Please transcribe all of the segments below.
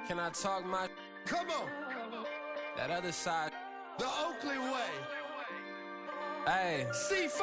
Can I talk my... Come on. That other side. The Oakley way. Hey. C5.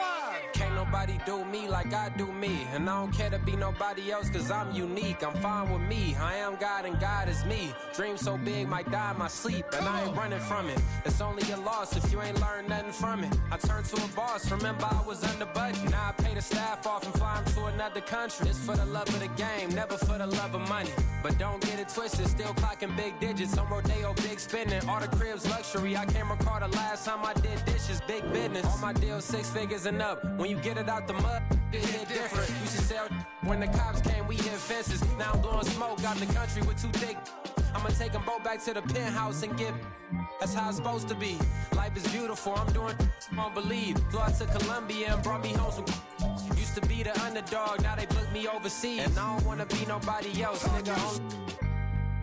Can't nobody do me like I do me. And I don't care to be nobody else cause I'm unique. I'm fine with me. I am God and God is me. Dream so big might die in my sleep. And I ain't running from it. It's only a loss if you ain't learned nothing from it. I turned to a boss. Remember I was under budget. Now I pay the staff off and fly them to another country. It's for the love of the game, never for the love of money. But don't get it twisted, still clocking big digits. On Rodeo, big spending. All the cribs luxury. I can't recall the last time I did dishes. Big business. All my deals 6 figures and up. When you get it out the mud, it hit different. Used to sell when the cops came, we hit fences. Now I'm blowing smoke out the country with 2 thick. I'ma take them both back to the penthouse and get. That's how it's supposed to be. Life is beautiful, I'm doing won't believe. Flew out to Colombia and brought me home some. Used to be the underdog, now they book me overseas. And I don't wanna be nobody else, nigga.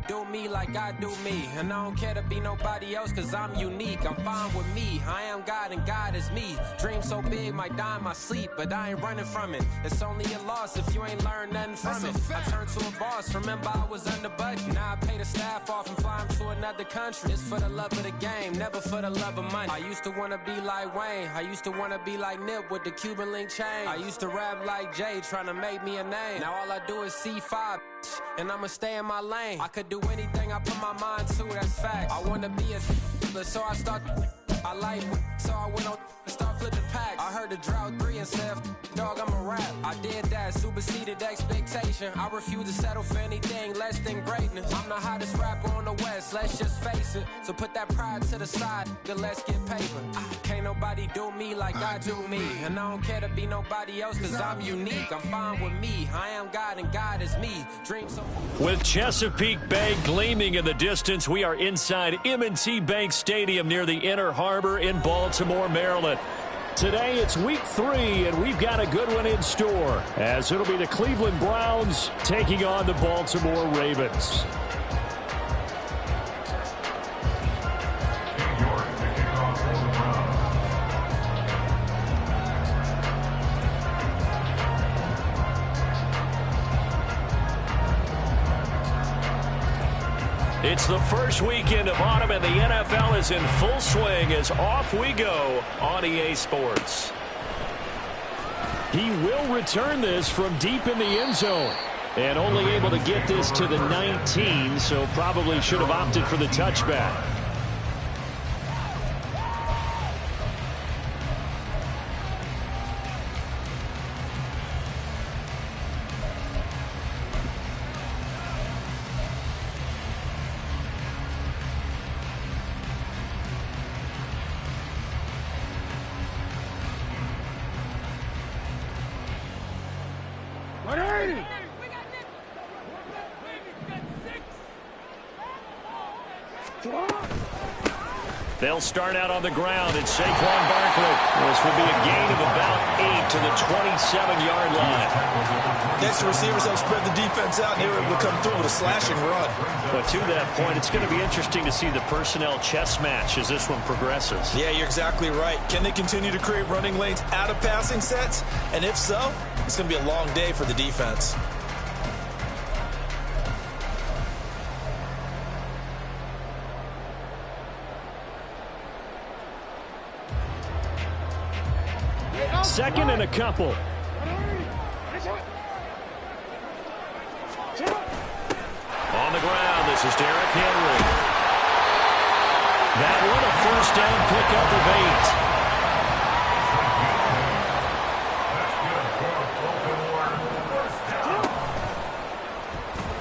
Do me like I do me. And I don't care to be nobody else cause I'm unique. I'm fine with me. I am God and God is me. Dream so big might die in my sleep, but I ain't running from it. It's only a loss if you ain't learned nothing from it. I turned to a boss. Remember I was under budget. Now I pay the staff off and fly them to another country. It's for the love of the game, never for the love of money. I used to wanna be like Wayne. I used to wanna be like Nip with the Cuban link chain. I used to rap like Jay trying to make me a name. Now all I do is C5 and I'ma stay in my lane. I could do anything I put my mind to, that's fact. I wanna be a so I start. I like so I went on and start flipping packs. I heard the drought 3 and said, dog, I'm a rap. I did that, superseded expectation. I refuse to settle for anything less than greatness. I'm the hottest rapper on the West, let's just face it. So put that pride to the side, then let's get paper. Can't nobody do me like I do me. And I don't care to be nobody else cause I'm unique. I'm fine with me. I am God and God is me. Dream so. With Chesapeake Bay gleaming in the distance, we are inside M&T Bank Stadium near the Inner Harbor in Baltimore, Maryland. Today it's week 3, and we've got a good one in store, as it'll be the Cleveland Browns taking on the Baltimore Ravens. It's the first weekend of autumn, and the NFL is in full swing as off we go on EA Sports. He will return this from deep in the end zone, and only able to get this to the 19, so probably should have opted for the touchback. They'll start out on the ground. It's Saquon Barkley. This will be a gain of about 8 to the 27-yard line. Next, the receivers have spread the defense out, and they were able to come through with a slashing run. But to that point, it's going to be interesting to see the personnel chess match as this one progresses. Yeah, you're exactly right. Can they continue to create running lanes out of passing sets? And if so, it's going to be a long day for the defense. Second and a couple. On the ground, this is Derrick Henry. That one a first down pickup of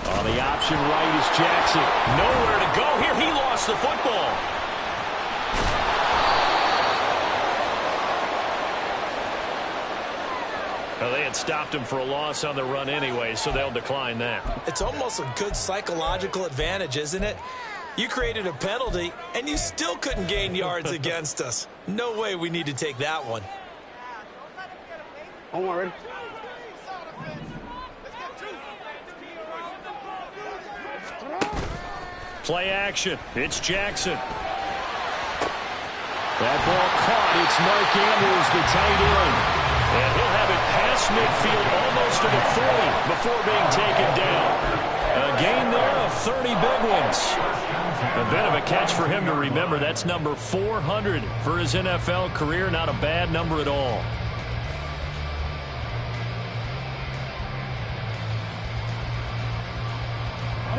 8. On the option right is Jackson. Nowhere to go here. He lost the football. Well, they had stopped him for a loss on the run anyway, so they'll decline that. It's almost a good psychological advantage, isn't it? You created a penalty, and you still couldn't gain yards against us. No way we need to take that one. Ready? Play action. It's Jackson. That ball caught. It's Mark Andrews, the tight end. And he'll have it past midfield almost to the 40 before being taken down. A gain there of 30 big ones. A bit of a catch for him to remember. That's number 400 for his NFL career. Not a bad number at all.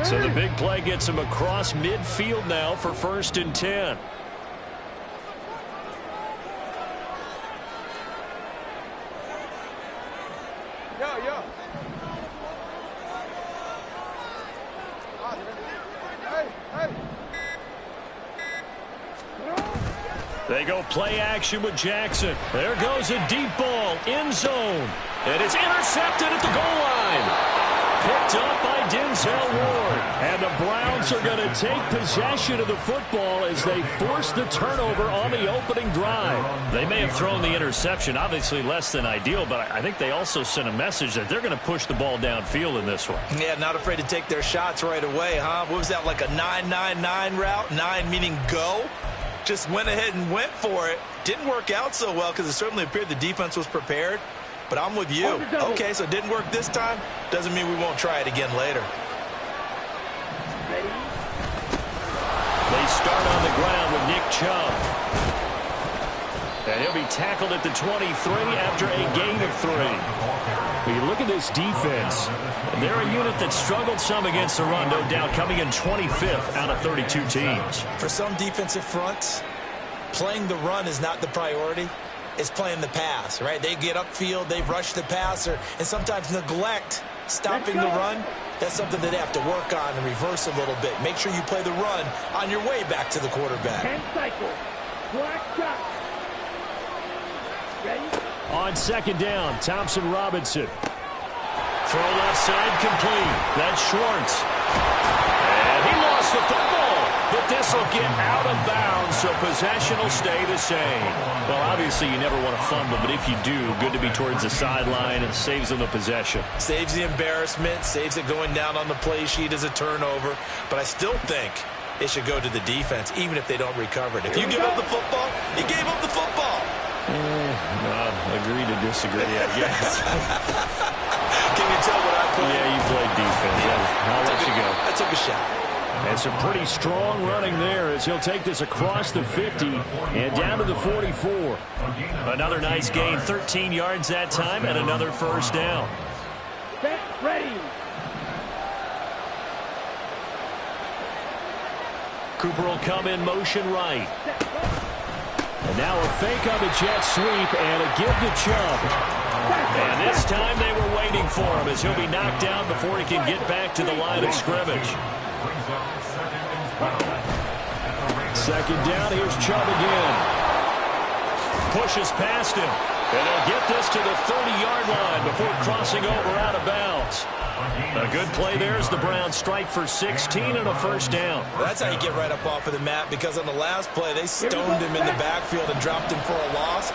So the big play gets him across midfield now for 1st and 10. They go play action with Jackson. There goes a deep ball, end zone. And it's intercepted at the goal line. Picked up by Denzel Ward. And the Browns are going to take possession of the football as they force the turnover on the opening drive. They may have thrown the interception, obviously less than ideal, but I think they also sent a message that they're going to push the ball downfield in this one. Yeah, not afraid to take their shots right away, huh? What was that, like a 9-9-9 route? 9 meaning go? Just went ahead and went for it. Didn't work out so well because it certainly appeared the defense was prepared. But I'm with you. Okay, so it didn't work this time. Doesn't mean we won't try it again later. They start on the ground with Nick Chubb. And he'll be tackled at the 23 after a gain of 3. When you look at this defense, they're a unit that struggled some against the run, no doubt, coming in 25th out of 32 teams. For some defensive fronts, playing the run is not the priority. It's playing the pass, right? They get upfield, they rush the passer, and sometimes neglect stopping the run. That's something that they have to work on and reverse a little bit. Make sure you play the run on your way back to the quarterback. 10 cycles. Black shot. Ready? On 2nd down, Thompson Robinson. Throw left side complete. That's Schwartz. And he lost the football. But this will get out of bounds, so possession will stay the same. Well, obviously, you never want to fumble, but if you do, good to be towards the sideline and saves them the possession. Saves the embarrassment, saves it going down on the play sheet as a turnover. But I still think it should go to the defense, even if they don't recover it. If you give up the football, you gave up the football. Agree to disagree, I guess. Can you tell what I played? Yeah, you played defense. Yeah, I'll let you go. I took a shot. And some pretty strong running there as he'll take this across the 50 and down to the 44. Another nice gain, 13 yards that time, and another 1st down. Set, ready. Cooper will come in motion right. And now a fake on the jet sweep and a give to Chubb. And this time they were waiting for him as he'll be knocked down before he can get back to the line of scrimmage. 2nd down, here's Chubb again. Pushes past him. And they'll get this to the 30-yard line before crossing over out of bounds. A good play there as the Browns strike for 16 and a 1st down. That's how you get right up off of the mat, because on the last play, they stoned him in the backfield and dropped him for a loss.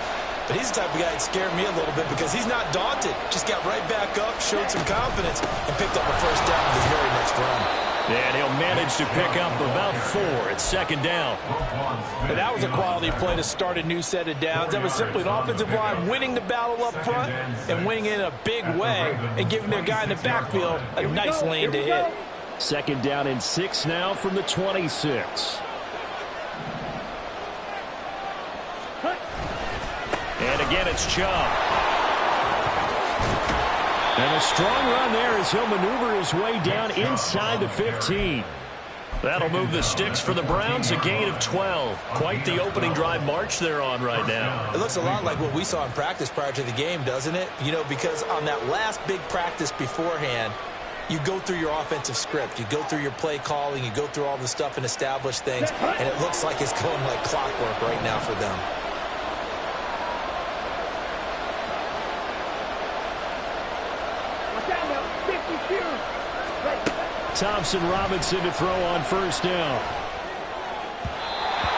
But he's the type of guy that scared me a little bit because he's not daunted. Just got right back up, showed some confidence, and picked up a 1st down with his very next run. And he'll manage to pick up about 4 at 2nd down. And that was a quality play to start a new set of downs. That was simply an offensive line winning the battle up front and winning in a big way and giving their guy in the backfield a nice lane to hit. 2nd down and 6 now from the 26. And again, it's Chubb. And a strong run there as he'll maneuver his way down inside the 15. That'll move the sticks for the Browns, a gain of 12. Quite the opening drive march they're on right now. It looks a lot like what we saw in practice prior to the game, doesn't it? You know, because on that last big practice beforehand, you go through your offensive script. You go through your play calling. You go through all the stuff and establish things. And it looks like it's going like clockwork right now for them. Thompson Robinson to throw on 1st down.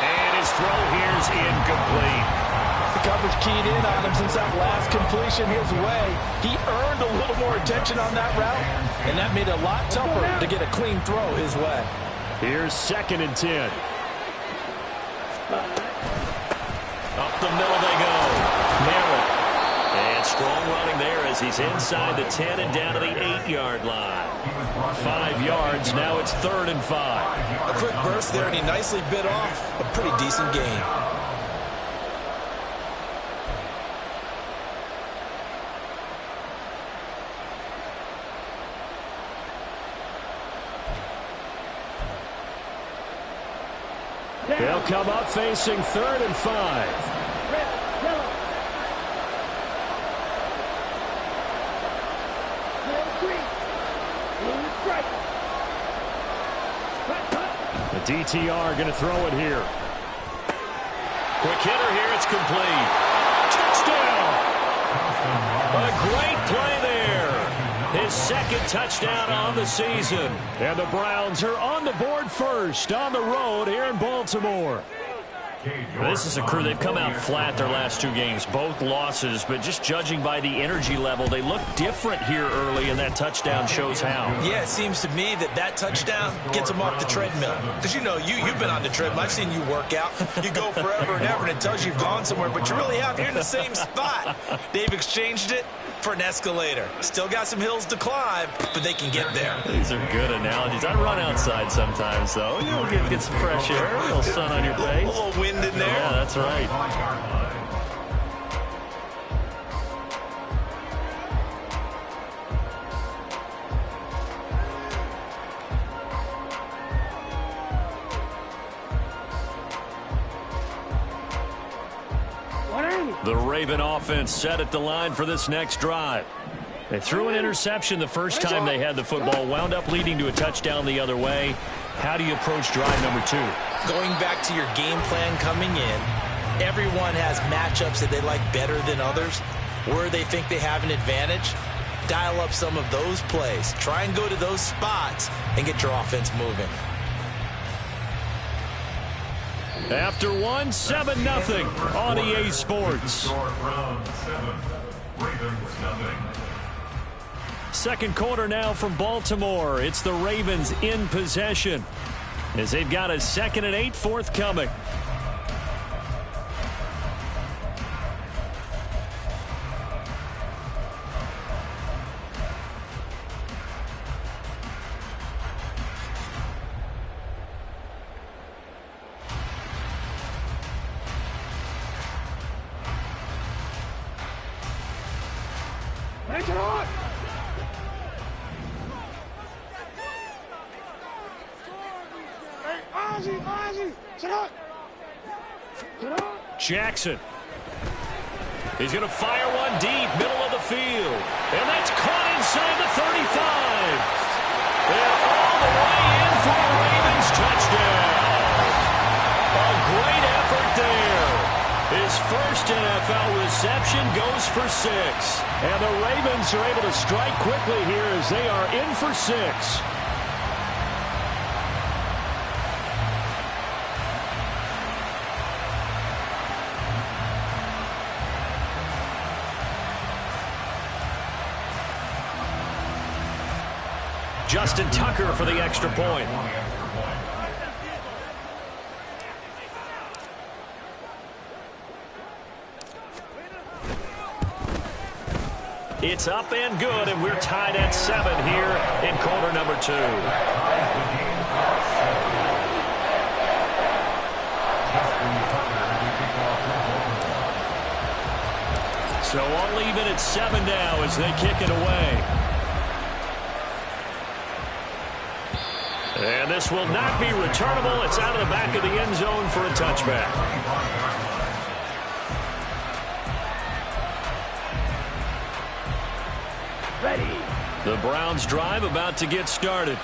And his throw here's incomplete. The coverage keyed in on him since that last completion his way. He earned a little more attention on that route, and that made it a lot tougher to get a clean throw his way. Here's 2nd and 10. Up the middle they go. Nail it. And strong running there as as he's inside the 10 and down to the 8-yard line. 5 yards. Now it's 3rd and 5. A quick burst there, and he nicely bit off a pretty decent gain. They'll come up facing 3rd and 5. The DTR going to throw it here. Quick hitter here. It's complete. Touchdown. A great play there. His 2nd touchdown on the season. And the Browns are on the board first on the road here in Baltimore. This is a crew. They've come out flat their last 2 games, both losses, but just judging by the energy level, they look different here early, and that touchdown shows how. Yeah, it seems to me that touchdown gets them off the treadmill. Because, you've been on the treadmill. I've seen you work out. You go forever and ever, and it tells you you've gone somewhere, but you really have. You're in the same spot. They've exchanged it for an escalator. Still got some hills to climb, but they can get there. These are good analogies. I run outside sometimes, though. Get some fresh air, a little sun on your face. A little wind in there. Yeah, that's right. The Raven offense set at the line for this next drive. They threw an interception the first time they had the football, wound up leading to a touchdown the other way. How do you approach drive number 2? Going back to your game plan coming in, everyone has matchups that they like better than others, where they think they have an advantage. Dial up some of those plays. Try and go to those spots and get your offense moving. After 1, 7-0 on EA Sports. Second quarter now from Baltimore. It's the Ravens in possession as they've got a 2nd and 8 forthcoming. Make it on! Jackson. He's going to fire one deep, middle of the field. And that's caught inside the 35. And all the way in for a Ravens touchdown. A great effort there. His first NFL reception goes for 6. And the Ravens are able to strike quickly here as they are in for 6. Justin Tucker for the extra point. It's up and good, and we're tied at 7 here in quarter number 2. So I'll leave it at 7 now as they kick it away. And this will not be returnable. It's out of the back of the end zone for a touchback. Ready. The Browns drive about to get started.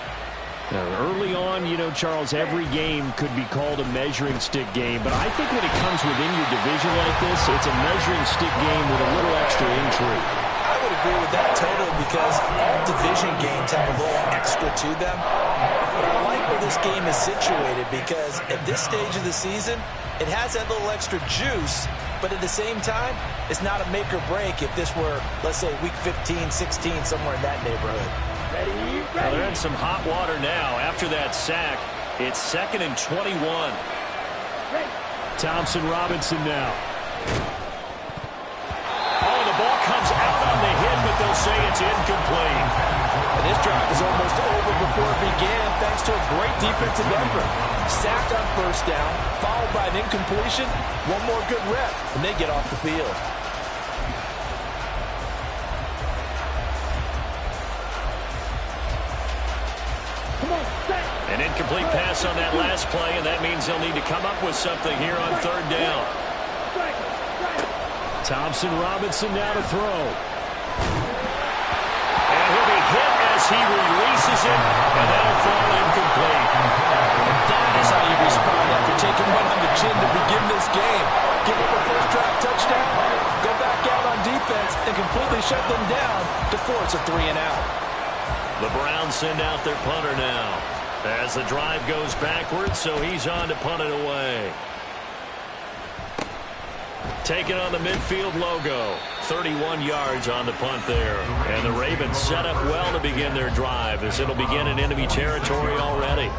Now, early on, Charles, every game could be called a measuring stick game. But I think when it comes within your division like this, it's a measuring stick game with a little extra intrigue. I would agree with that totally because all division games have a little extra to them. But I like where this game is situated because at this stage of the season, it has that little extra juice. But at the same time, it's not a make or break if this were, let's say, week 15, 16, somewhere in that neighborhood. Ready, Well, they're in some hot water now. After that sack, it's 2nd and 21. ready. Thompson Robinson now. Oh, the ball comes out on the hit, but they'll say it's incomplete. And this drive is almost over before it began thanks to a great defensive effort. Sacked on first down, followed by an incompletion. One more good rep, and they get off the field. An incomplete pass on that last play, and that means they'll need to come up with something here on third down. Thompson Robinson now to throw. And he'll be hit as he releases it, and that'll fall incomplete. And that is how you respond after taking one on the chin to begin this game. Give up a first drive touchdown, go back out on defense, and completely shut them down to force a 3-and-out. The Browns send out their punter now as the drive goes backwards, so he's on to punt it away. Taking on the midfield logo. 31 yards on the punt there. And the Ravens set up well to begin their drive as it'll begin in enemy territory already.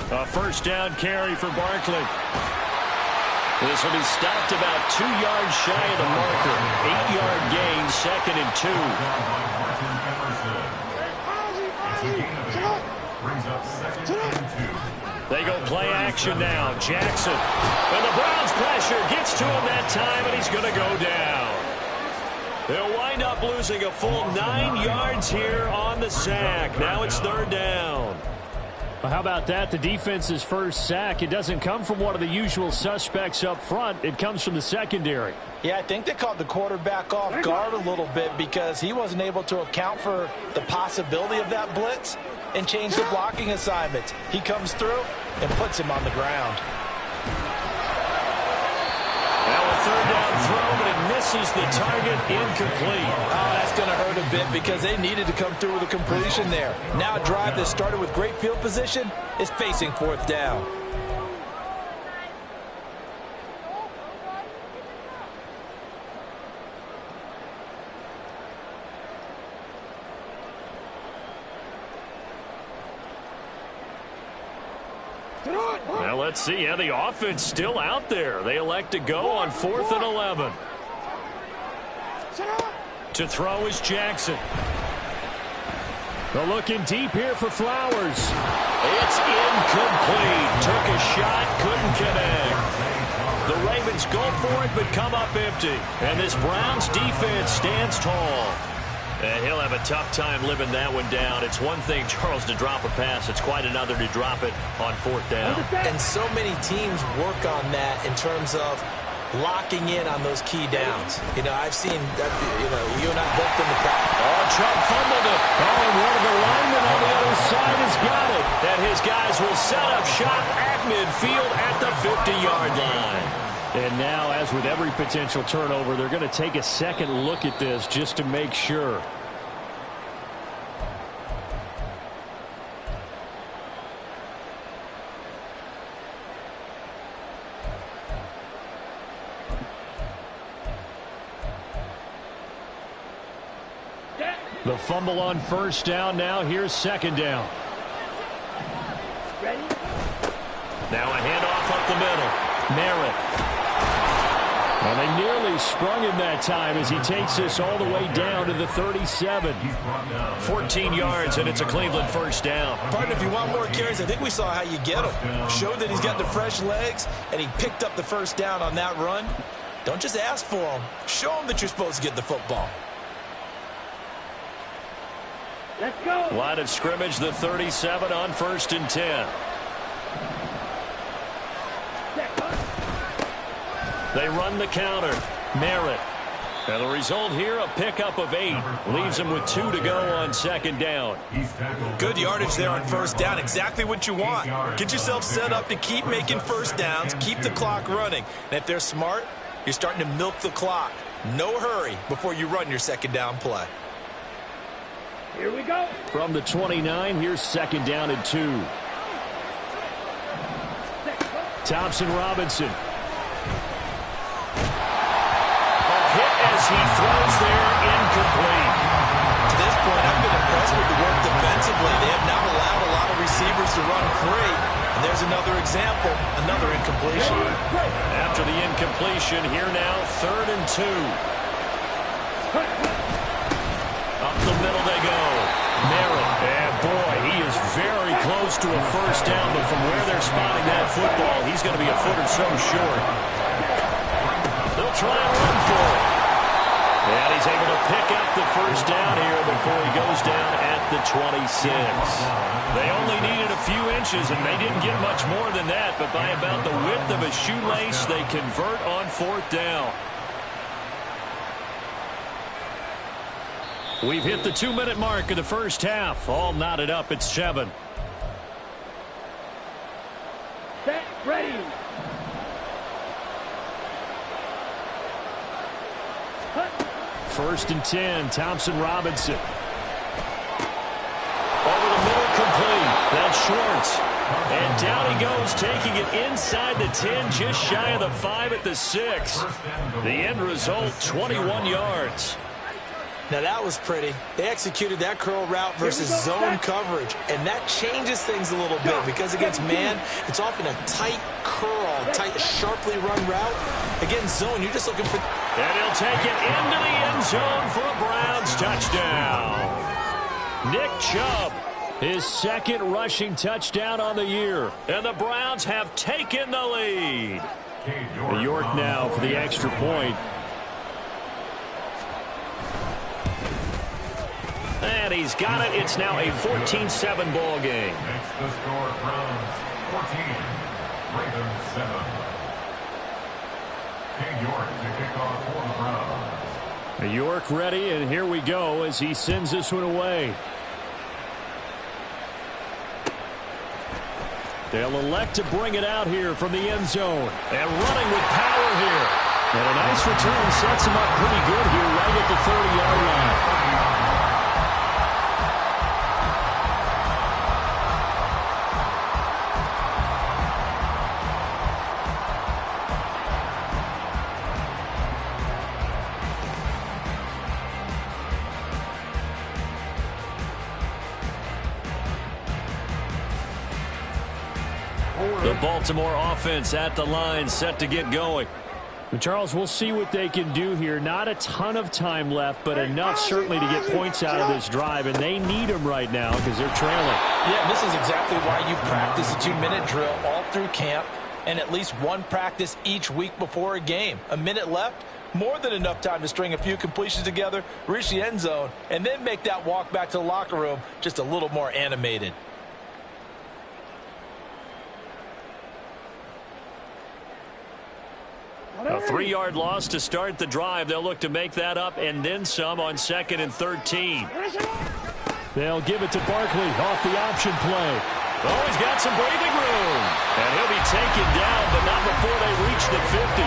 A first down carry for Barkley. This will be stopped about 2 yards shy of the marker. 8-yard gain, 2nd and 2. They go play action now. Jackson. And the Browns pressure gets to him that time, and he's going to go down. They'll wind up losing a full 9 yards here on the sack. Now it's third down. Well, how about that? The defense's first sack. It doesn't come from one of the usual suspects up front. It comes from the secondary. Yeah, I think they caught the quarterback off guard a little bit because he wasn't able to account for the possibility of that blitz and change the blocking assignments. He comes through and puts him on the ground. Now a third down throw, but it misses the target, incomplete. Oh, that's going to hurt a bit because they needed to come through with a completion there. Now a drive that started with great field position is facing fourth down. Now let's see. Yeah, the offense still out there. They elect to go on 4th and 11. To throw is Jackson. They're looking deep here for Flowers. It's incomplete. Took a shot, couldn't connect. The Ravens go for it, but come up empty. And this Browns defense stands tall. And he'll have a tough time living that one down. It's one thing, Charles, to drop a pass. It's quite another to drop it on 4th down. And so many teams work on that in terms of locking in on those key downs. You know, I've seen that, you and I both been the practice. Oh, Chubb fumbled it. Oh, and one of the linemen on the other side has got it. And his guys will set up shop at midfield at the 50-yard line. And now, as with every potential turnover, they're going to take a second look at this just to make sure. The fumble on first down. Now here's second down. Ready? Now a handoff up the middle. Merritt. Well, they nearly sprung him that time as he takes this all the way down to the 37. 14 yards, and it's a Cleveland first down. Partner, if you want more carries, I think we saw how you get him. Showed that he's got the fresh legs, and he picked up the first down on that run. Don't just ask for him. Show him that you're supposed to get the football. Let's go. Line of scrimmage, the 37 on 1st and 10. They run the counter. Merritt. And the result here, a pickup of 8. Leaves them with 2 to go on second down. Good yardage there on first down. Exactly what you want. Get yourself set up to keep making first downs. Keep the clock running. And if they're smart, you're starting to milk the clock. No hurry before you run your second down play. Here we go. From the 29, here's second down and 2. Thompson Robinson. A hit as he throws there, incomplete. To this point, I've been impressed with the work defensively. They have not allowed a lot of receivers to run free. And there's another example, another incompletion. After the incompletion, here now, 3rd and 2. Up the middle they go. Merritt. And boy, he is very close to a first down, but from where they're spotting that football, he's going to be a foot or so short. They'll try and run for it. And he's able to pick up the first down here before he goes down at the 26. They only needed a few inches, and they didn't get much more than that, but by about the width of a shoelace, they convert on 4th down. We've hit the 2-minute mark of the first half. All knotted up at 7. Set, ready. 1st and 10, Thompson Robinson. Over the middle, complete. That's Schwartz. And down he goes, taking it inside the 10, just shy of the 5 at the 6. The end result, 21 yards. Now that was pretty. They executed that curl route versus zone coverage, and that changes things a little bit because against man, it's often a tight curl, tight, sharply run route. Against zone, you're just looking for... And he'll take it into the end zone for a Browns touchdown. Nick Chubb, his 2nd rushing touchdown on the year. And the Browns have taken the lead. York now for the extra point. And he's got it. It's now a 14-7 ball game. Makes the score Browns 14, Ravens 7. King York to kick off for the Browns. York ready, and here we go as he sends this one away. They'll elect to bring it out here from the end zone. And running with power here. And a nice return sets him up pretty good here right at the 30-yard line. The Baltimore offense at the line, set to get going. And Charles, we'll see what they can do here. Not a ton of time left, but enough certainly to get points out of this drive, and they need them right now because they're trailing. Yeah, this is exactly why you practice a 2-minute drill all through camp and at least one practice each week before a game. A minute left, more than enough time to string a few completions together, reach the end zone, and then make that walk back to the locker room just a little more animated. A 3-yard loss to start the drive. They'll look to make that up and then some on 2nd and 13. They'll give it to Barkley off the option play. Oh, he's got some breathing room. And he'll be taken down, but not before they reach the 50.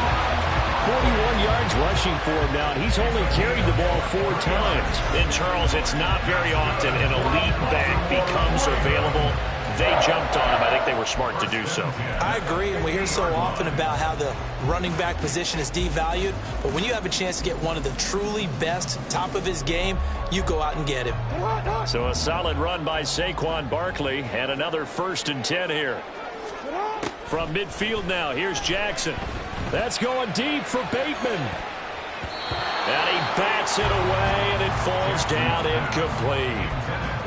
41 yards rushing for him now, and he's only carried the ball 4 times. And, Charles, it's not very often an elite back becomes available. They jumped on him. I think they were smart to do so. I agree, and we hear so often about how the running back position is devalued, but when you have a chance to get one of the truly best, top of his game, you go out and get him. So a solid run by Saquon Barkley, and another 1st and 10 here. From midfield now, here's Jackson. That's going deep for Bateman. And he bats it away, and it falls down incomplete.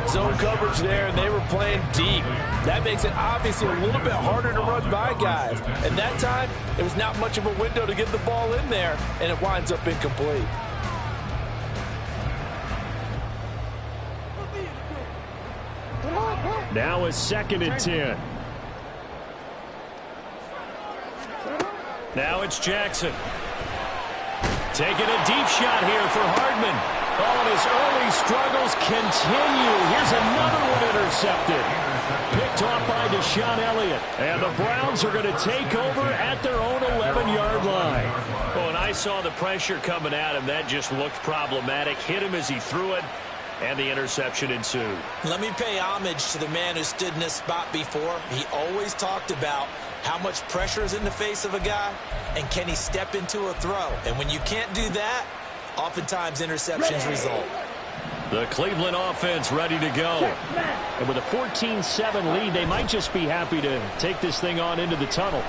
Zone coverage there, and they were playing deep. That makes it obviously a little bit harder to run by guys. And that time, it was not much of a window to get the ball in there, and it winds up incomplete. Now it's 2nd and 10. Now it's Jackson. Taking a deep shot here for Hardman. Oh, and his early struggles continue. Here's another one intercepted. Picked off by Deshaun Elliott. And the Browns are going to take over at their own 11-yard line. Oh, and I saw the pressure coming at him. That just looked problematic. Hit him as he threw it. and the interception ensued. Let me pay homage to the man who stood in this spot before. He always talked about how much pressure is in the face of a guy, and can he step into a throw? And when you can't do that, oftentimes interceptions result. The Cleveland offense ready to go. And with a 14-7 lead, they might just be happy to take this thing on into the tunnel.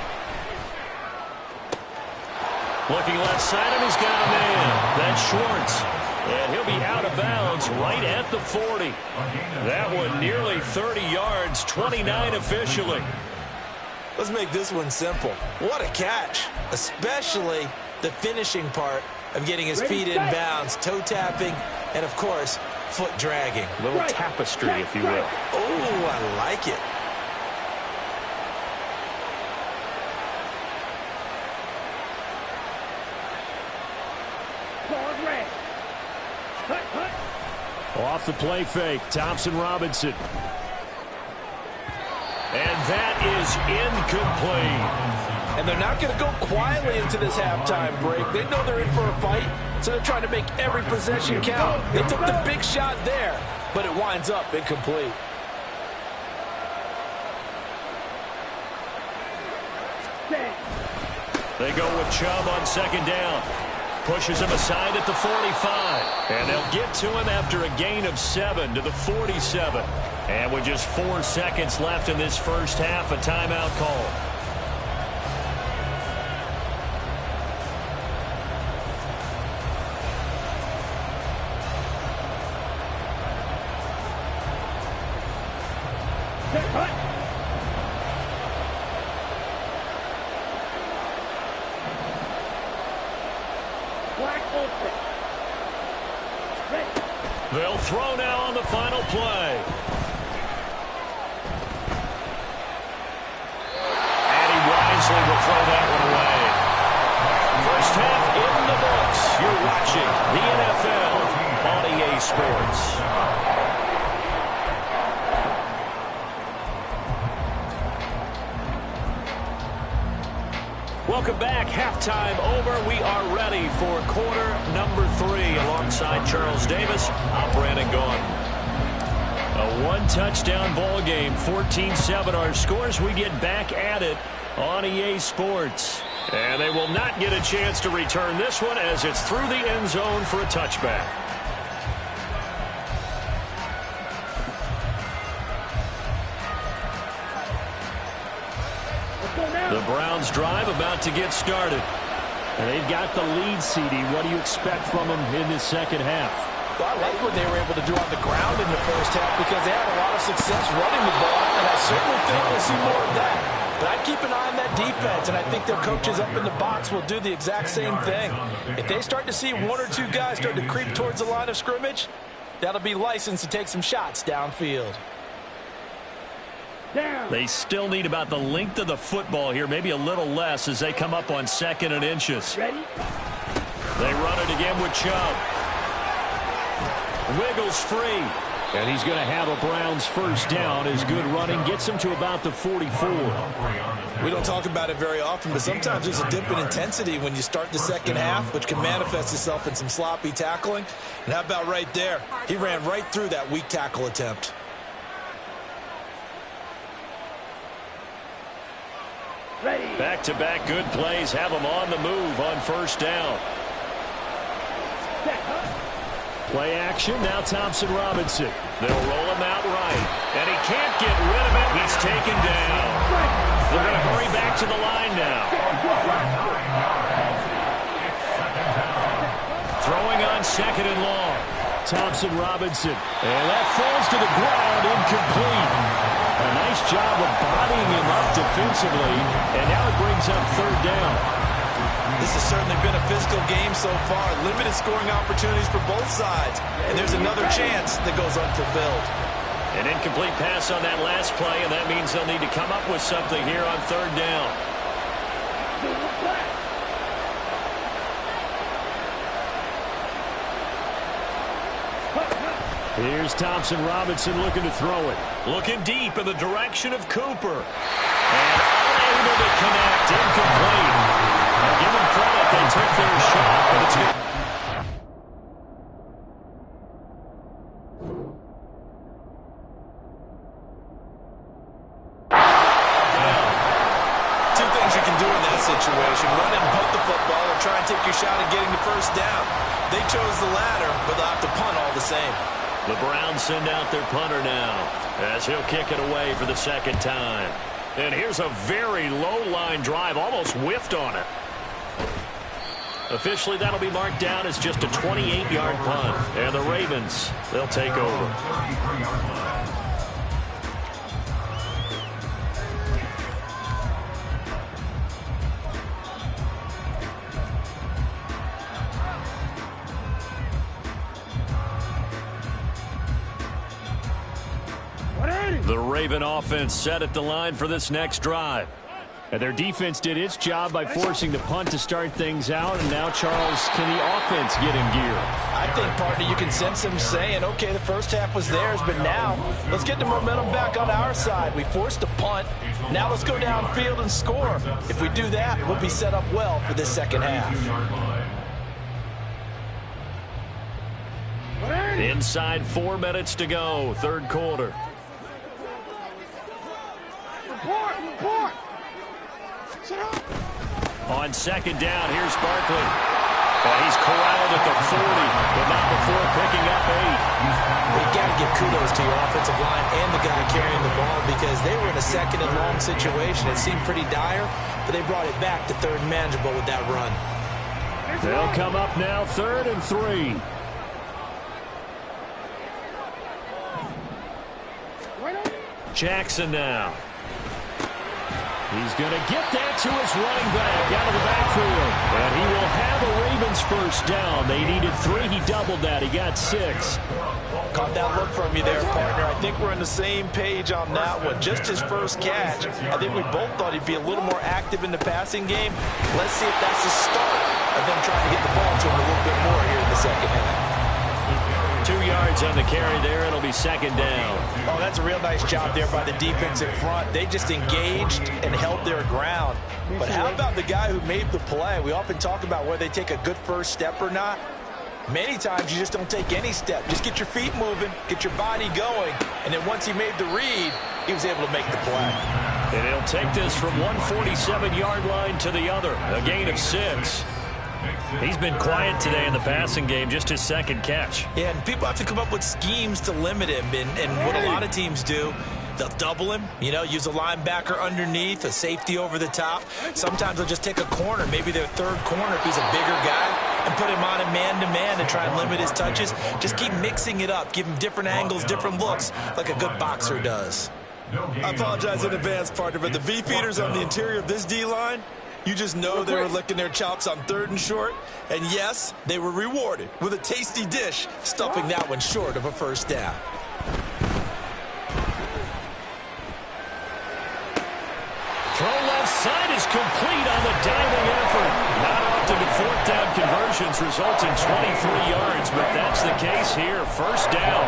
Looking left side, and he's got a man. That's Schwartz. And he'll be out of bounds right at the 40. That one nearly 30 yards, 29 officially. Let's make this one simple. What a catch, especially the finishing part of getting his feet in bounds, toe tapping, and, of course, foot dragging. A little tapestry, if you will. Oh, I like it. Off the play fake, Thompson Robinson. And that is incomplete. And they're not going to go quietly into this halftime break. They know they're in for a fight, so they're trying to make every possession count. They took the big shot there, but it winds up incomplete. They go with Chubb on second down. Pushes him aside at the 45. And they'll get to him after a gain of 7 to the 47. And with just 4 seconds left in this first half, a timeout call. They'll throw now on the final play. And he wisely will throw that one away. First half in the books. You're watching the NFL on EA Sports. Welcome back. Halftime over. We are ready for quarter number 3. Alongside Charles Davis, I'm Brandon Gaughan. A one-touchdown ball game, 14-7 our scores. We get back at it on EA Sports. And they will not get a chance to return this one as it's through the end zone for a touchback. The Browns drive about to get started. And they've got the lead, CD. What do you expect from them in this second half? Well, I like what they were able to do on the ground in the first half because they had a lot of success running the ball, and I certainly think we'll see more of that. But I'd keep an eye on that defense, and I think their coaches up in the box will do the exact same thing. If they start to see 1 or 2 guys start to creep towards the line of scrimmage, that'll be licensed to take some shots downfield. They still need about the length of the football here, maybe a little less as they come up on 2nd and inches. They run it again with Chubb. Wiggles free. And he's going to have a Browns first down. His good running gets him to about the 44. We don't talk about it very often, but sometimes there's a dip in intensity when you start the second half, which can manifest itself in some sloppy tackling. And how about right there? He ran right through that weak tackle attempt. Back-to-back good plays have them on the move on first down. Play action, now Thompson Robinson. They'll roll him out right, and he can't get rid of it. He's taken down. They're going to hurry back to the line now. Throwing on 2nd and long. Thompson Robinson. And that falls to the ground, incomplete. A nice job of bodying him up defensively, and now it brings up 3rd down. This has certainly been a physical game so far. Limited scoring opportunities for both sides, and there's another chance that goes unfulfilled. An incomplete pass on that last play, and that means they'll need to come up with something here on 3rd down. Here's Thompson Robinson looking to throw it. Looking deep in the direction of Cooper. And unable to connect. Incomplete. Now give them credit. They took their shot, but it's good. situation, run and punt the football or try and take your shot at getting the first down. They chose the latter, but they'll have to punt all the same. The Browns send out their punter now as he'll kick it away for the second time. And here's a very low-line drive, almost whiffed on it. Officially, that'll be marked down as just a 28-yard punt. And the Ravens, they'll take over. The Raven offense set at the line for this next drive. And their defense did its job by forcing the punt to start things out. And now, Charles, can the offense get in gear? I think, partner, you can sense them saying, okay, the first half was theirs, but now let's get the momentum back on our side. We forced a punt. Now let's go downfield and score. If we do that, we'll be set up well for this second half. Inside 4 minutes to go, third quarter. Report. On second down, here's Barkley. And he's corralled at the 40, but not before picking up 8. You got to give kudos to your offensive line and the guy carrying the ball because they were in a second and long situation. It seemed pretty dire, but they brought it back to third and manageable with that run. They'll come up now, 3rd and 3. Jackson now. He's going to get that to his running back out of the backfield. And he will have a Ravens first down. They needed 3. He doubled that. He got 6. Caught that look from you there, partner. I think we're on the same page on that one. Just his first catch. I think we both thought he'd be a little more active in the passing game. Let's see if that's the start of them trying to get the ball to him a little bit more here in the second half. 2 yards on the carry there. It'll be second down. Oh, that's a real nice job there by the defense in front. They just engaged and held their ground. But how about the guy who made the play? We often talk about whether they take a good first step or not. Many times you just don't take any step. Just get your feet moving, get your body going, and then once he made the read, he was able to make the play. And he'll take this from 147-yard line to the other. A gain of 6. He's been quiet today in the passing game, just his second catch. Yeah, and people have to come up with schemes to limit him. And what a lot of teams do, they'll double him, use a linebacker underneath, a safety over the top. Sometimes they'll just take a corner, maybe their third corner if he's a bigger guy, and put him on a man-to-man and try and limit his touches. Just keep mixing it up, give him different angles, different looks, like a good boxer does. I apologize in advance, partner, but the V-feeders on the interior of this D-line, you just know they were licking their chops on 3rd and short. And yes, they were rewarded with a tasty dish, stuffing that one short of a first down. Throw left side is complete on the diving effort. Not often do 4th down conversions result in 23 yards, but that's the case here. First down.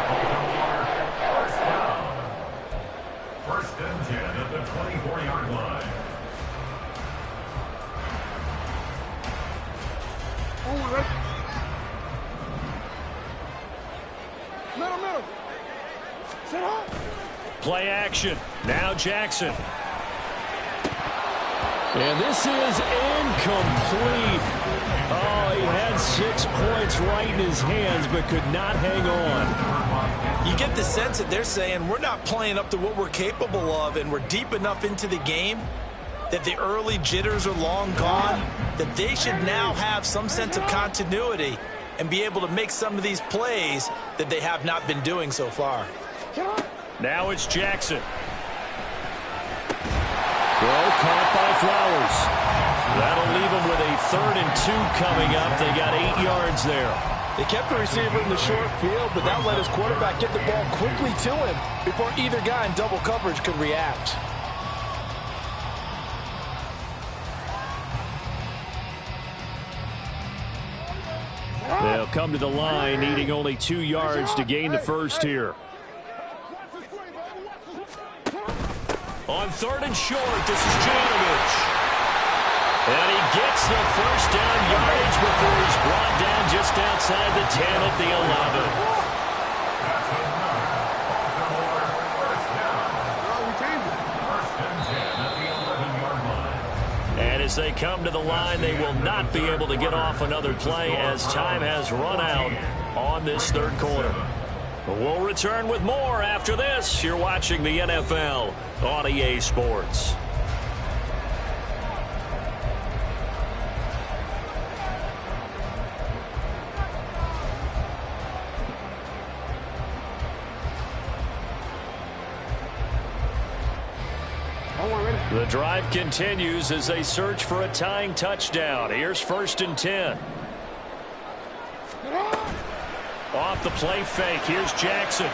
First and 10 at the 24-yard line. Middle. Sit up. Play action. Now Jackson. And this is incomplete. Oh, he had 6 points right in his hands, but could not hang on. You get the sense that they're saying we're not playing up to what we're capable of, and we're deep enough into the game that the early jitters are long gone, that they should now have some sense of continuity and be able to make some of these plays that they have not been doing so far. Now it's Jackson. Throw caught by Flowers. That'll leave them with a 3rd and 2 coming up. They got 8 yards there. They kept the receiver in the short field, but that let his quarterback get the ball quickly to him before either guy in double coverage could react. They'll come to the line, needing only 2 yards to gain the first here. On 3rd and short, this is Janovich. And he gets the first down yardage before he's brought down just outside the 10 at the 11. And his As they come to the line, they will not be able to get off another play as time has run out on this third quarter. We'll return with more after this. You're watching the NFL on EA Sports. The drive continues as they search for a tying touchdown. Here's 1st and 10. Off the play fake. Here's Jackson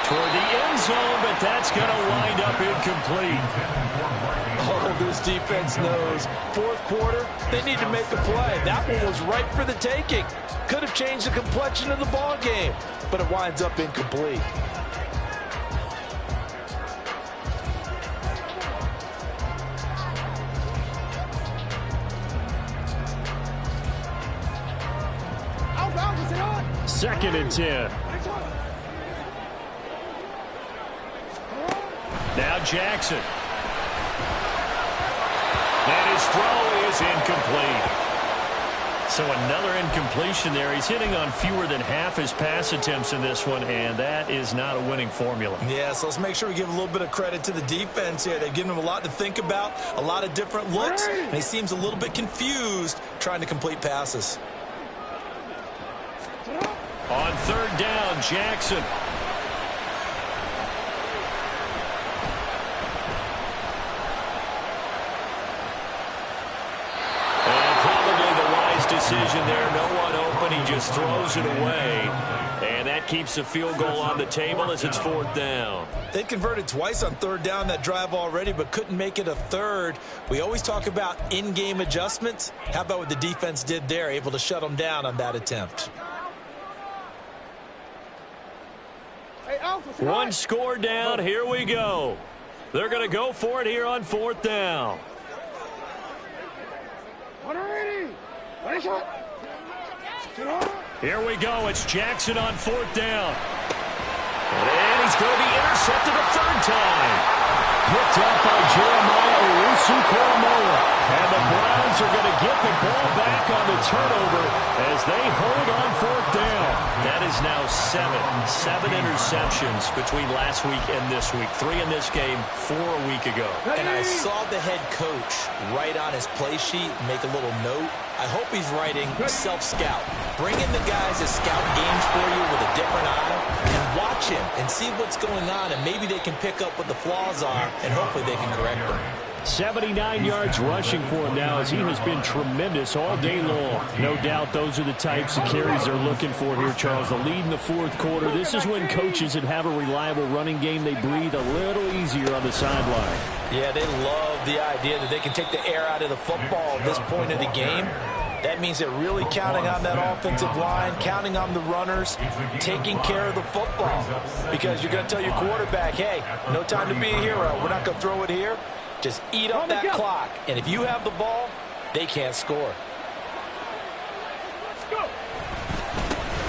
toward the end zone, but that's going to wind up incomplete. Oh, this defense knows. Fourth quarter, they need to make a play. That one was ripe for the taking. Could have changed the complexion of the ball game, but it winds up incomplete. Second and 10. Now Jackson. And his throw is incomplete. So another incompletion there. He's hitting on fewer than half his pass attempts in this one, and that is not a winning formula. Yeah, so let's make sure we give a little bit of credit to the defense here. They've given him a lot to think about, a lot of different looks, and he seems a little bit confused trying to complete passes. On third down, Jackson. And probably the wise decision there. No one open. He just throws it away. And that keeps the field goal on the table as it's 4th down. They converted twice on third down that drive already, but couldn't make it a third. We always talk about in-game adjustments. How about what the defense did there, able to shut them down on that attempt? One score down. Here we go. They're going to go for it here on 4th down. Here we go. It's Jackson on 4th down. And he's going to be intercepted a third time. Picked up by Jeremiah Owusu-Koramoah. And the Browns are going to get the ball back on the turnover as they hold on 4th down. That is now 7 interceptions between last week and this week. 3 in this game, 4 a week ago. And I saw the head coach write on his play sheet, make a little note. I hope he's writing self-scout. Bring in the guys that scout games for you with a different eye and watch him and see what's going on, and maybe they can pick up what the flaws are, and hopefully they can correct them. 79 yards rushing for him now as he has been tremendous all day long. No doubt those are the types of carries they're looking for here, Charles. The lead in the 4th quarter. This is when coaches that have a reliable running game, they breathe a little easier on the sideline. Yeah, they love the idea that they can take the air out of the football at this point of the game. That means they're really counting on that offensive line, counting on the runners, taking care of the football. Because you're going to tell your quarterback, hey, no time to be a hero. We're not going to throw it here. Just eat up that clock. And if you have the ball, they can't score.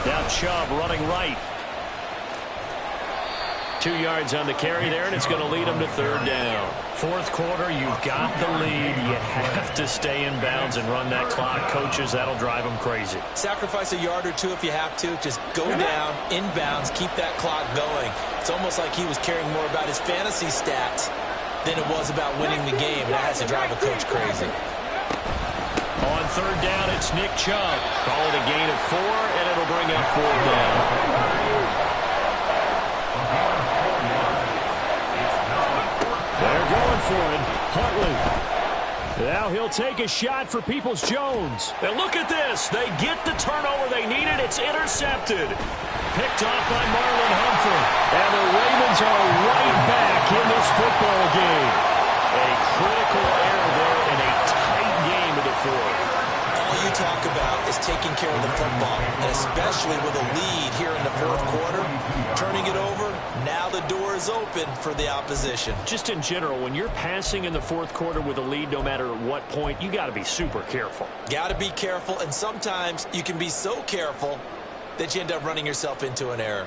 Now Chubb running right. 2 yards on the carry there, and it's going to lead them to 3rd down. 4th quarter, you've got the lead. You have to stay in bounds and run that clock. Coaches, that'll drive them crazy. Sacrifice a yard or two if you have to. Just go down, in bounds, keep that clock going. It's almost like he was caring more about his fantasy stats than it was about winning the game, and that has to drive a coach crazy. On 3rd down, it's Nick Chubb. Call it a gain of 4, and it'll bring up 4th down. They're going for it. Huntley. Now he'll take a shot for Peoples-Jones. And look at this. They get the turnover they needed. It's intercepted. Picked off by Marlon Humphrey. And the Ravens are right back in this football game. A critical error there in a tight game of the 4th. All you talk about is taking care of the football, and especially with a lead here in the 4th quarter, turning it over, now the door is open for the opposition. Just in general, when you're passing in the 4th quarter with a lead, no matter at what point, you got to be super careful. Got to be careful, and sometimes you can be so careful that you end up running yourself into an error.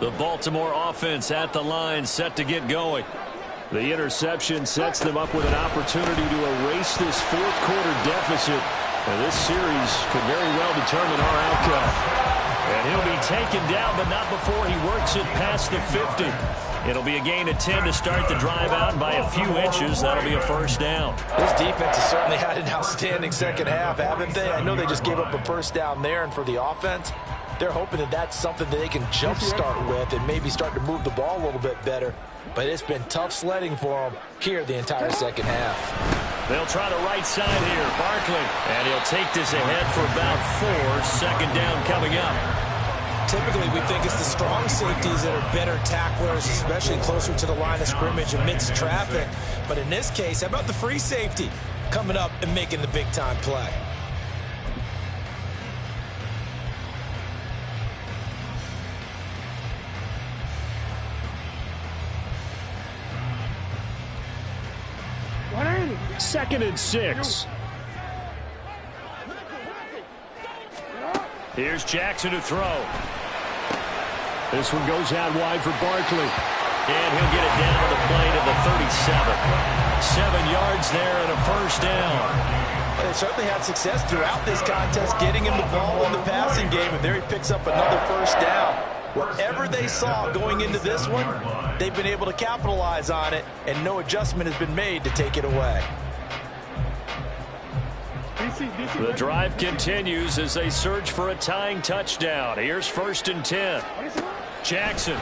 The Baltimore offense at the line, set to get going. The interception sets them up with an opportunity to erase this fourth quarter deficit. And this series could very well determine our outcome. And he'll be taken down, but not before he works it past the 50. It'll be a gain of 10 to start the drive out. By a few inches, that'll be a first down. This defense has certainly had an outstanding second half, haven't they? I know they just gave up a first down there, and for the offense, they're hoping that that's something that they can jumpstart with and maybe start to move the ball a little bit better. But it's been tough sledding for them here the entire second half. They'll try the right side here, Barkley. And he'll take this ahead for about 4. Second down coming up. Typically, we think it's the strong safeties that are better tacklers, especially closer to the line of scrimmage amidst traffic. But in this case, how about the free safety coming up and making the big-time play? Second and 6. Here's Jackson to throw. This one goes out wide for Barkley. And he'll get it down to the play to the 37. 7 yards there and a first down. They certainly had success throughout this contest getting him the ball in the passing game, and there he picks up another first down. Whatever they saw going into this one, they've been able to capitalize on it, and no adjustment has been made to take it away. The drive continues as they search for a tying touchdown. Here's 1st and 10. Jackson.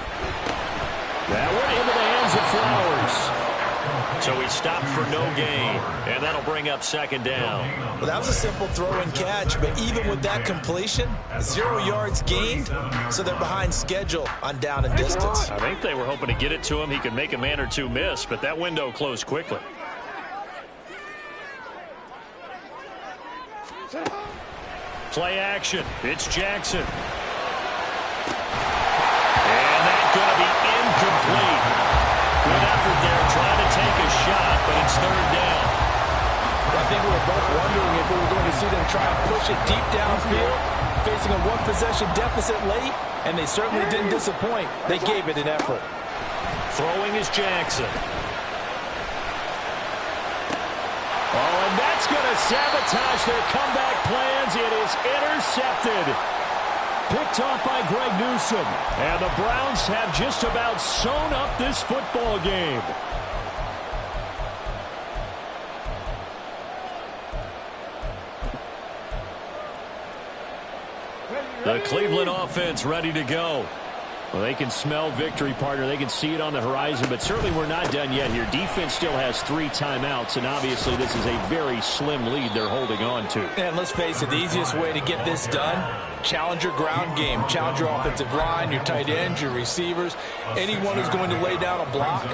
That one into the hands of Flowers. So he stopped for no gain, and that'll bring up second down. Well, that was a simple throw and catch, but even with that completion, 0 yards gained, so they're behind schedule on down and distance. I think they were hoping to get it to him. He could make a man or two miss, but that window closed quickly. Play action. It's Jackson. And that's going to be incomplete. Good effort there trying to take a shot, but it's third down. I think we were both wondering if we were going to see them try and push it deep downfield, facing a one-possession deficit late, and they certainly didn't disappoint. They gave it an effort. Throwing is Jackson. Oh, and that's going to sabotage their comeback plans. It is intercepted. Picked off by Greg Newsome. And the Browns have just about sewn up this football game. The Cleveland offense ready to go. Well, they can smell victory, partner. They can see it on the horizon, but certainly we're not done yet here. Defense still has 3 timeouts, and obviously this is a very slim lead they're holding on to. And let's face it, the easiest way to get this done, challenge your ground game. Challenge your offensive line, your tight ends, your receivers, anyone who's going to lay down a block.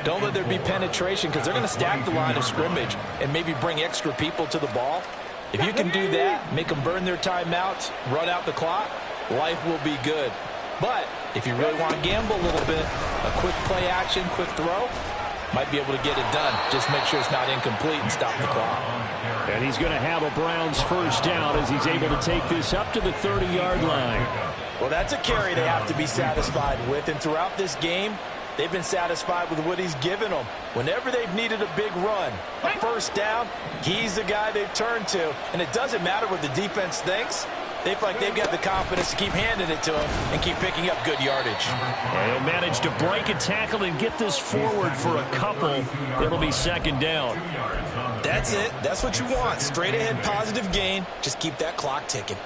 Don't let there be penetration because they're going to stack the line of scrimmage and maybe bring extra people to the ball. If you can do that, make them burn their timeouts, run out the clock, life will be good. But if you really want to gamble a little bit, a quick play action, quick throw, might be able to get it done. Just make sure it's not incomplete and stop the clock. And he's going to have a Browns first down as he's able to take this up to the 30-yard line. Well, that's a carry they have to be satisfied with. And throughout this game, they've been satisfied with what he's given them. Whenever they've needed a big run, a first down, he's the guy they've turned to. And it doesn't matter what the defense thinks. They feel like they've got the confidence to keep handing it to him and keep picking up good yardage. And he'll manage to break a tackle and get this forward for a couple. It'll be second down. That's it. That's what you want. Straight ahead positive gain. Just keep that clock ticking.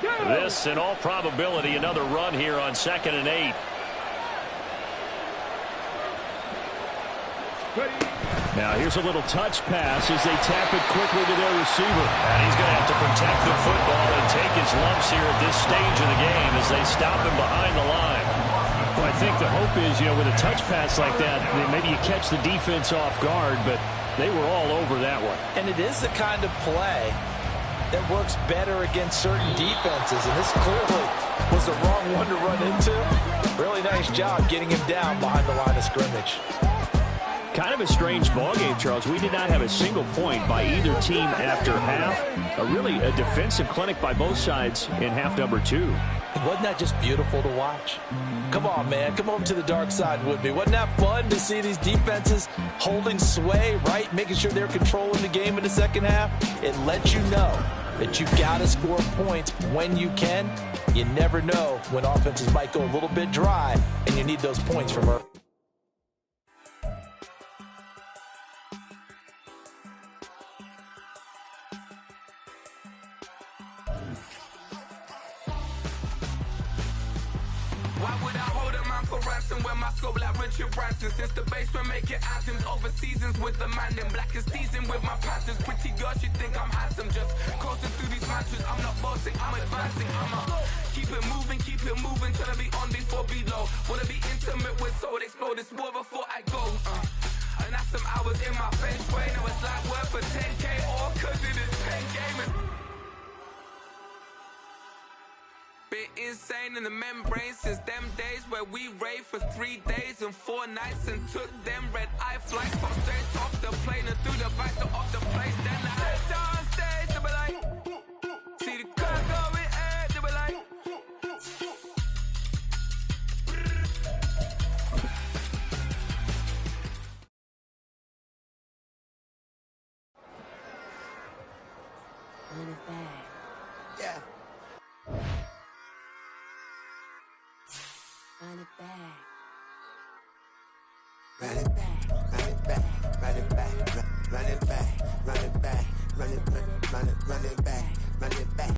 This, in all probability, another run here on 2nd and 8. Now here's a little touch pass as they tap it quickly to their receiver. And he's going to have to protect the football and take his lumps here at this stage of the game as they stop him behind the line. Well, I think the hope is, with a touch pass like that, maybe you catch the defense off guard, but they were all over that one. And it is the kind of play that works better against certain defenses, and this clearly was the wrong one to run into. Really nice job getting him down behind the line of scrimmage. Kind of a strange ballgame, Charles. We did not have a single point by either team after half. Really a defensive clinic by both sides in half number 2. Wasn't that just beautiful to watch? Come on, man. Come over to the dark side with me. Wasn't that fun to see these defenses holding sway, right? Making sure they're controlling the game in the second half? It lets you know that you've got to score points when you can. You never know when offenses might go a little bit dry, and you need those points from early. Why would I hold a man for ransom when my scope like Richard Branson? Since the basement making anthems over seasons with the man in black is teasing with my panthers. Pretty girl, she think I'm handsome. Just coasting through these mantras. I'm not bossing, I'm advancing. Keep it moving till I be on before below. Wanna be intimate with soul, explode this war before I go. And that's some hours in my bench way. Now it's like work for 10K all cause it is 10 gaming. Been insane in the membrane since them days where we raved for 3 days and 4 nights and took them red-eye flights from straight off the plane and through the back door of the place. Then I head down stage, they be like, see the car going air, they be like, Run it back. Yeah. Run it back. Run it back. Run it back. Run it back. Run it back. Run it back. Run it back. Run it back. Run it back.